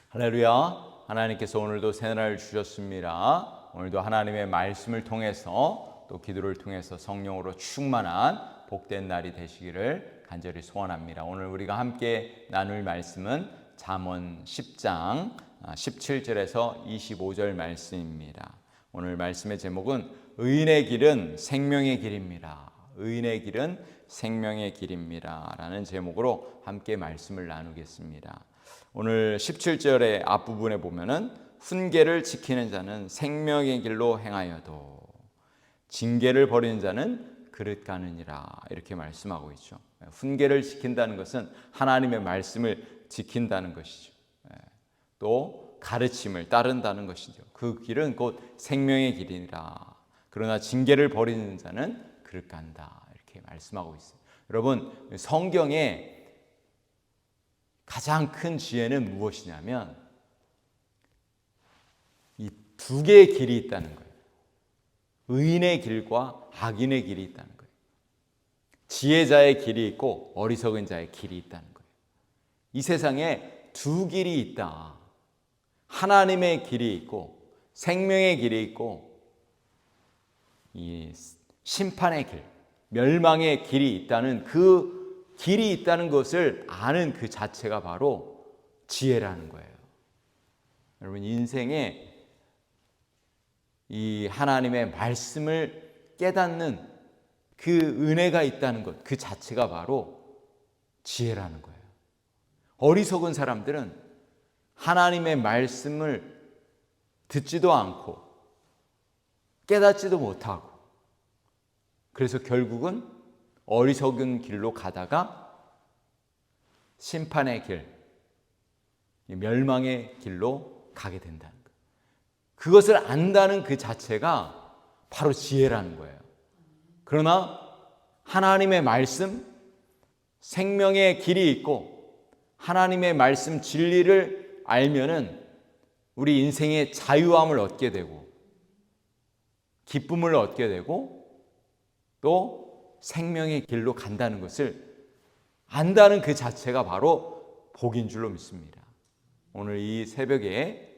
할렐루야. 하나님께서 오늘도 새날을 주셨습니다. 오늘도 하나님의 말씀을 통해서 또 기도를 통해서 성령으로 충만한 복된 날이 되시기를 간절히 소원합니다. 오늘 우리가 함께 나눌 말씀은 잠언 10장 17절에서 25절 말씀입니다. 오늘 말씀의 제목은 의인의 길은 생명의 길입니다. 의인의 길은 생명의 길입니다. 라는 제목으로 함께 말씀을 나누겠습니다. 오늘 17절의 앞부분에 보면은 훈계를 지키는 자는 생명의 길로 행하여도 징계를 버리는 자는 그릇 가느니라, 이렇게 말씀하고 있죠. 훈계를 지킨다는 것은 하나님의 말씀을 지킨다는 것이죠. 또 가르침을 따른다는 것이죠. 그 길은 곧 생명의 길이라. 그러나 징계를 버리는 자는 그릇 간다, 이렇게 말씀하고 있어요. 여러분, 성경에 가장 큰 지혜는 무엇이냐면 이 두 개의 길이 있다는 거예요. 의인의 길과 악인의 길이 있다는 거예요. 지혜자의 길이 있고 어리석은 자의 길이 있다는 거예요. 이 세상에 두 길이 있다. 하나님의 길이 있고 생명의 길이 있고 이 심판의 길, 멸망의 길이 있다는 그 길이 있다는 것을 아는 그 자체가 바로 지혜라는 거예요. 여러분, 인생에 이 하나님의 말씀을 깨닫는 그 은혜가 있다는 것, 그 자체가 바로 지혜라는 거예요. 어리석은 사람들은 하나님의 말씀을 듣지도 않고 깨닫지도 못하고, 그래서 결국은 어리석은 길로 가다가 심판의 길, 멸망의 길로 가게 된다는 거예요. 그것을 안다는 그 자체가 바로 지혜라는 거예요. 그러나 하나님의 말씀, 생명의 길이 있고 하나님의 말씀 진리를 알면은 우리 인생의 자유함을 얻게 되고 기쁨을 얻게 되고 또 생명의 길로 간다는 것을 안다는 그 자체가 바로 복인 줄로 믿습니다. 오늘 이 새벽에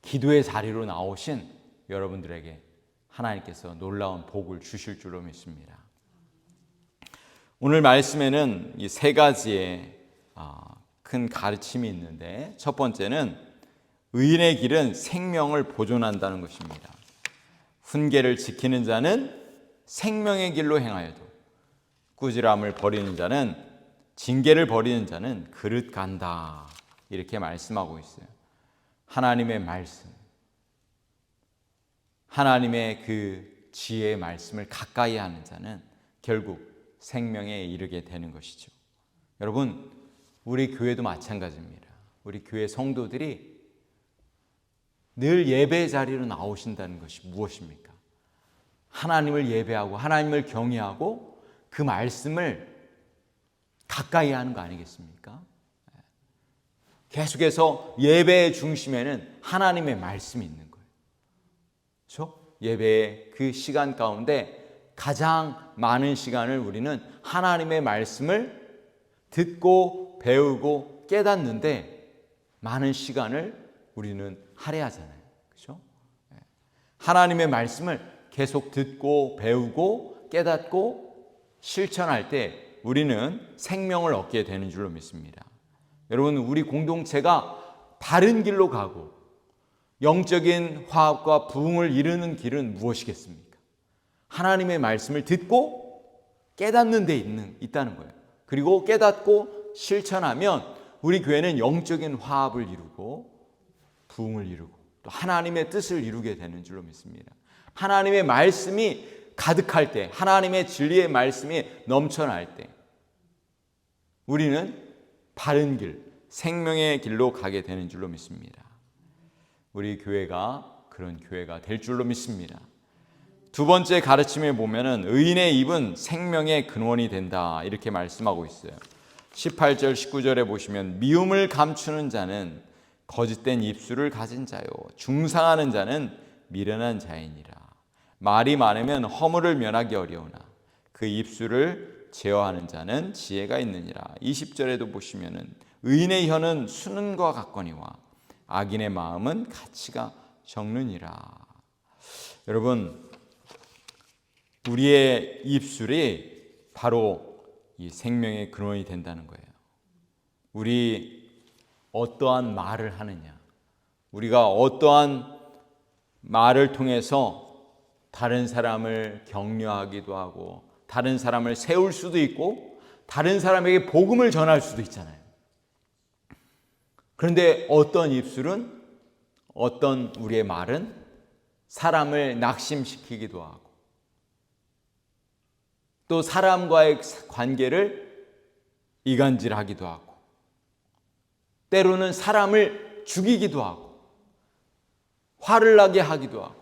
기도의 자리로 나오신 여러분들에게 하나님께서 놀라운 복을 주실 줄로 믿습니다. 오늘 말씀에는 이 세 가지의 큰 가르침이 있는데, 첫 번째는 의인의 길은 생명을 보존한다는 것입니다. 훈계를 지키는 자는 생명의 길로 행하여도 꾸지람을 버리는 자는, 징계를 버리는 자는 그릇 간다, 이렇게 말씀하고 있어요. 하나님의 말씀, 하나님의 그 지혜의 말씀을 가까이 하는 자는 결국 생명에 이르게 되는 것이죠. 여러분, 우리 교회도 마찬가지입니다. 우리 교회 성도들이 늘 예배 자리로 나오신다는 것이 무엇입니까? 하나님을 예배하고 하나님을 경외하고 그 말씀을 가까이 하는 거 아니겠습니까? 계속해서 예배의 중심에는 하나님의 말씀이 있는 거예요. 그렇죠? 예배의 그 시간 가운데 가장 많은 시간을 우리는 하나님의 말씀을 듣고 배우고 깨닫는데 많은 시간을 우리는 할애하잖아요. 그렇죠? 하나님의 말씀을 계속 듣고 배우고 깨닫고 실천할 때 우리는 생명을 얻게 되는 줄로 믿습니다. 여러분, 우리 공동체가 바른 길로 가고 영적인 화합과 부흥을 이루는 길은 무엇이겠습니까? 하나님의 말씀을 듣고 깨닫는 데 있다는 거예요. 그리고 깨닫고 실천하면 우리 교회는 영적인 화합을 이루고 부흥을 이루고 또 하나님의 뜻을 이루게 되는 줄로 믿습니다. 하나님의 말씀이 가득할 때, 하나님의 진리의 말씀이 넘쳐날 때 우리는 바른 길, 생명의 길로 가게 되는 줄로 믿습니다. 우리 교회가 그런 교회가 될 줄로 믿습니다. 두 번째 가르침에 보면은 의인의 입은 생명의 근원이 된다, 이렇게 말씀하고 있어요. 18절 19절에 보시면 미움을 감추는 자는 거짓된 입술을 가진 자요 중상하는 자는 미련한 자이니라. 말이 많으면 허물을 면하기 어려우나 그 입술을 제어하는 자는 지혜가 있느니라. 20절에도 보시면은 의인의 혀는 수는과 같거니와 악인의 마음은 가치가 적느니라. 여러분, 우리의 입술이 바로 이 생명의 근원이 된다는 거예요. 우리 어떠한 말을 하느냐, 우리가 어떠한 말을 통해서 다른 사람을 격려하기도 하고 다른 사람을 세울 수도 있고 다른 사람에게 복음을 전할 수도 있잖아요. 그런데 어떤 입술은, 어떤 우리의 말은 사람을 낙심시키기도 하고 또 사람과의 관계를 이간질하기도 하고 때로는 사람을 죽이기도 하고 화를 나게 하기도 하고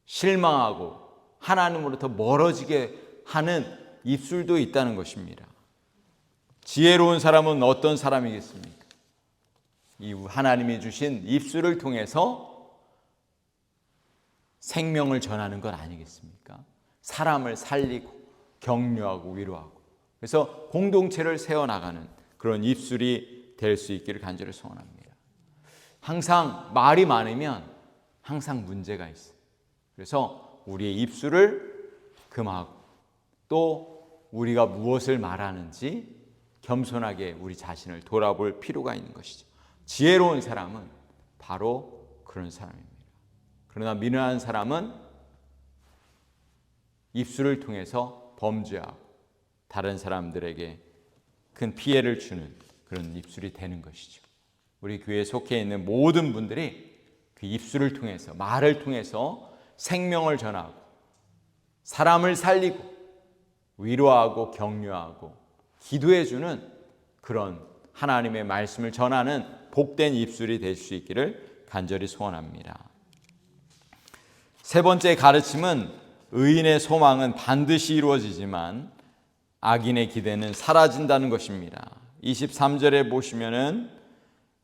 실망하고 하나님으로부터 멀어지게 하는 입술도 있다는 것입니다. 지혜로운 사람은 어떤 사람이겠습니까? 이 하나님이 주신 입술을 통해서 생명을 전하는 것 아니겠습니까? 사람을 살리고 격려하고 위로하고, 그래서 공동체를 세워나가는 그런 입술이 될 수 있기를 간절히 소원합니다. 항상 말이 많으면 항상 문제가 있어요. 그래서 우리의 입술을 금하고 또 우리가 무엇을 말하는지 겸손하게 우리 자신을 돌아볼 필요가 있는 것이죠. 지혜로운 사람은 바로 그런 사람입니다. 그러나 미련한 사람은 입술을 통해서 범죄하고 다른 사람들에게 큰 피해를 주는 그런 입술이 되는 것이죠. 우리 교회에 속해 있는 모든 분들이 그 입술을 통해서, 말을 통해서 생명을 전하고 사람을 살리고 위로하고 격려하고 기도해주는 그런 하나님의 말씀을 전하는 복된 입술이 될 수 있기를 간절히 소원합니다. 세 번째 가르침은 의인의 소망은 반드시 이루어지지만 악인의 기대는 사라진다는 것입니다. 23절에 보시면은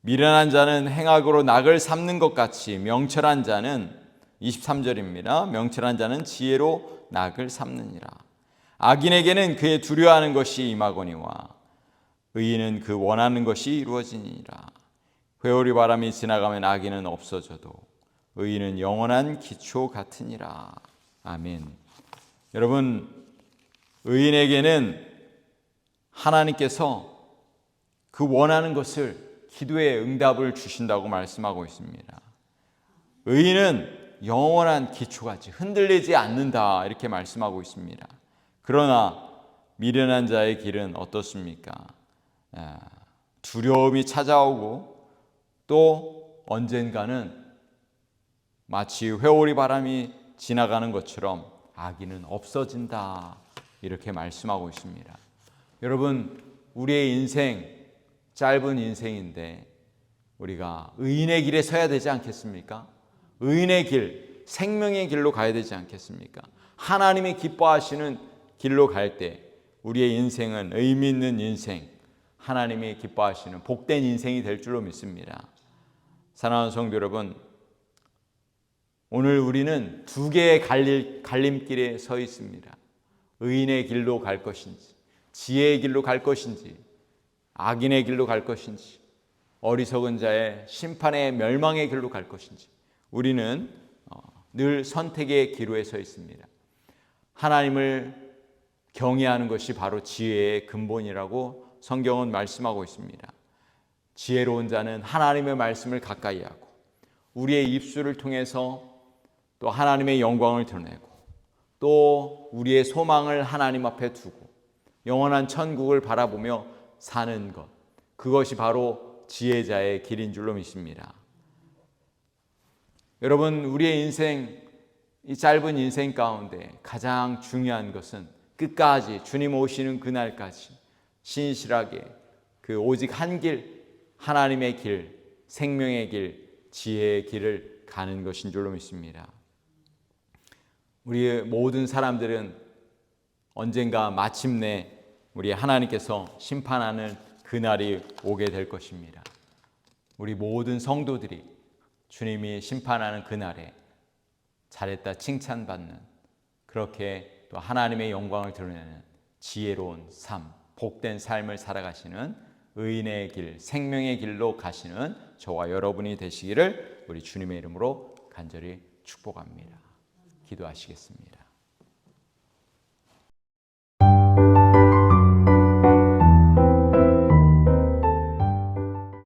미련한 자는 행악으로 낙을 삼는 것 같이 명철한 자는, 23절입니다. 명철한 자는 지혜로 낙을 삼느니라. 악인에게는 그의 두려워하는 것이 임하거니와 의인은 그 원하는 것이 이루어지니라. 회오리 바람이 지나가면 악인은 없어져도 의인은 영원한 기초 같으니라. 아멘. 여러분, 의인에게는 하나님께서 그 원하는 것을 기도의 응답을 주신다고 말씀하고 있습니다. 의인은 영원한 기초같이 흔들리지 않는다 이렇게 말씀하고 있습니다. 그러나 미련한 자의 길은 어떻습니까? 두려움이 찾아오고 또 언젠가는 마치 회오리 바람이 지나가는 것처럼 악인은 없어진다 이렇게 말씀하고 있습니다. 여러분, 우리의 인생 짧은 인생인데 우리가 의인의 길에 서야 되지 않겠습니까? 의인의 길, 생명의 길로 가야 되지 않겠습니까? 하나님이 기뻐하시는 길로 갈 때 우리의 인생은 의미 있는 인생, 하나님이 기뻐하시는 복된 인생이 될 줄로 믿습니다. 사랑하는 성도 여러분, 오늘 우리는 두 개의 갈림길에 서 있습니다. 의인의 길로 갈 것인지, 지혜의 길로 갈 것인지, 악인의 길로 갈 것인지, 어리석은 자의 심판의 멸망의 길로 갈 것인지, 우리는 늘 선택의 기로에 서 있습니다. 하나님을 경외하는 것이 바로 지혜의 근본이라고 성경은 말씀하고 있습니다. 지혜로운 자는 하나님의 말씀을 가까이 하고 우리의 입술을 통해서 또 하나님의 영광을 드러내고 또 우리의 소망을 하나님 앞에 두고 영원한 천국을 바라보며 사는 것, 그것이 바로 지혜자의 길인 줄로 믿습니다. 여러분, 우리의 인생, 이 짧은 인생 가운데 가장 중요한 것은 끝까지 주님 오시는 그날까지 신실하게 그 오직 한 길, 하나님의 길, 생명의 길, 지혜의 길을 가는 것인 줄로 믿습니다. 우리 모든 사람들은 언젠가 마침내 우리 하나님께서 심판하는 그날이 오게 될 것입니다. 우리 모든 성도들이 주님이 심판하는 그날에 잘했다 칭찬받는, 그렇게 또 하나님의 영광을 드러내는 지혜로운 삶, 복된 삶을 살아가시는 의인의 길, 생명의 길로 가시는 저와 여러분이 되시기를 우리 주님의 이름으로 간절히 축복합니다. 기도하시겠습니다.